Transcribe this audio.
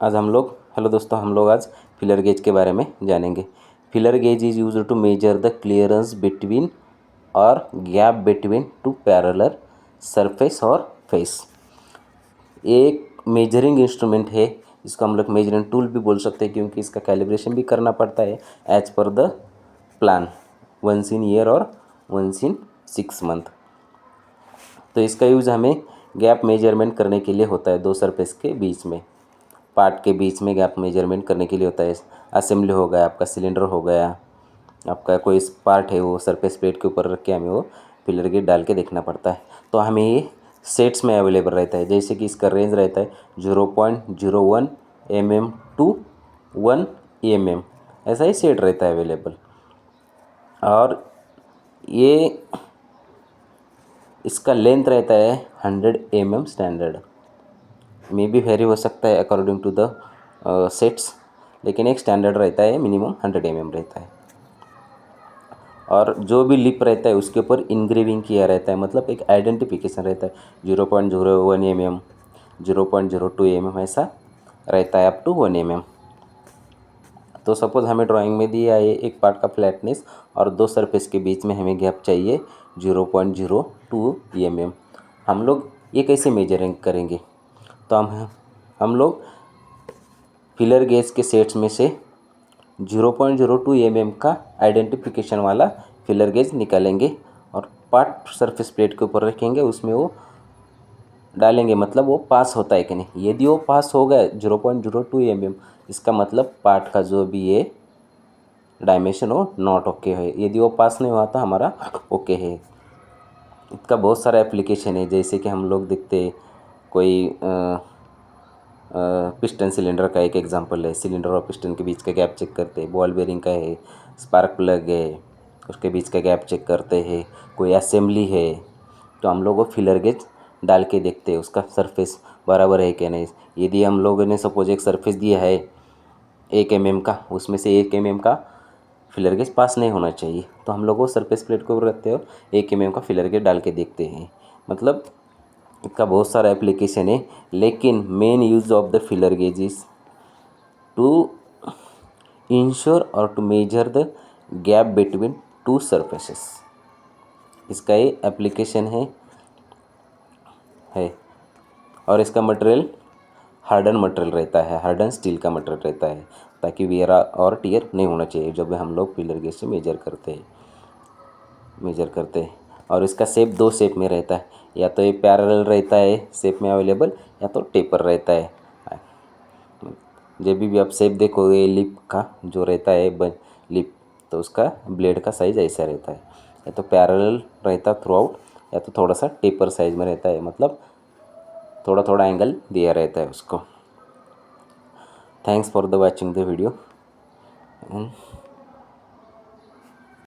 आज हम लोग हेलो दोस्तों, हम लोग आज फिलर गेज के बारे में जानेंगे। Feeler gauge is used to measure the clearance between और gap between two parallel surface और फेस। ये एक मेजरिंग इंस्ट्रूमेंट है, इसको हम लोग मेजरिंग टूल भी बोल सकते हैं क्योंकि इसका कैलिब्रेशन भी करना पड़ता है as per the plan, once in year और वंस इन 6 मंथ। तो इसका यूज़ हमें गैप मेजरमेंट करने के लिए होता है, दो सरफेस के बीच में, पार्ट के बीच में गैप मेजरमेंट करने के लिए होता है। असेंबली हो गया, आपका सिलेंडर हो गया, आपका कोई पार्ट है, वो सरफेस प्लेट के ऊपर रख के हमें वो फिलर गेज डाल के देखना पड़ता है। तो हमें ये सेट्स में अवेलेबल रहता है, जैसे कि इसका रेंज रहता है 0.01 mm टू 1 mm, ऐसा ही सेट रहता है अवेलेबल। और ये इसका लेंथ रहता है 100 mm स्टैंडर्ड, मे भी वेरी हो सकता है अकॉर्डिंग टू द सेट्स, लेकिन एक स्टैंडर्ड रहता है, मिनिमम 100 mm रहता है। और जो भी लिप रहता है उसके ऊपर इंग्रेविंग किया रहता है, मतलब एक आइडेंटिफिकेशन रहता है, 0.01 mm, 0.02 mm ऐसा रहता है अप टू 1 mm। तो सपोज़ हमें ड्राइंग में दिया है एक पार्ट का फ्लैटनेस और दो सरफेस के बीच में हमें गैप चाहिए 0.02 mm। हम लोग ये कैसे मेजरिंग करेंगे? तो हम लोग फिलर गेज के सेट्स में से 0.02 mm का आइडेंटिफिकेशन वाला फिलर गेज निकालेंगे और पार्ट सरफेस प्लेट के ऊपर रखेंगे, उसमें वो डालेंगे, मतलब वो पास होता है कि नहीं। यदि वो पास हो गया 0.02 mm, इसका मतलब पार्ट का जो भी ये डायमेंशन हो नॉट ओके है। यदि वो पास नहीं हुआ तो हमारा ओके है। इसका बहुत सारा एप्लीकेशन है, जैसे कि हम लोग देखते कोई पिस्टन सिलेंडर का एक एग्जांपल है, सिलेंडर और पिस्टन के बीच का गैप चेक करते हैं। बॉल बेरिंग का है, स्पार्क प्लग है, उसके बीच का गैप चेक करते हैं। कोई असेंबली है तो हम लोग वो फिलर गेज डाल के देखते हैं उसका सरफेस बराबर है कि नहीं। यदि हम लोगों ने सपोज एक सरफेस दिया है 1 mm का, उसमें से 1 mm का फिलर गेज पास नहीं होना चाहिए, तो हम लोग वो सरफेस प्लेट को रखते हो 1 mm का फिलर गेज डाल के देखते हैं। मतलब इसका बहुत सारा एप्लीकेशन है, लेकिन main use of the feeler gauge is to ensure और to measure the gap between two surfaces. इसका ये एप्लीकेशन है। और इसका मटेरियल हार्डन मटेरियल रहता है, हार्डन स्टील का मटेरियल रहता है, ताकि वियर और टियर नहीं होना चाहिए जब हम लोग फिलर गेज से मेजर करते हैं। और इसका शेप दो शेप में रहता है, या तो ये पैरेलल रहता है शेप में अवेलेबल, या तो टेपर रहता है। जब भी आप शेप देखोगे लिप का जो रहता है लिप, तो उसका ब्लेड का साइज़ ऐसा रहता है, या तो पैरेलल रहता थ्रू आउट, या तो थोड़ा सा टेपर साइज में रहता है, मतलब थोड़ा थोड़ा एंगल दिया रहता है उसको। Thanks for the watching the video.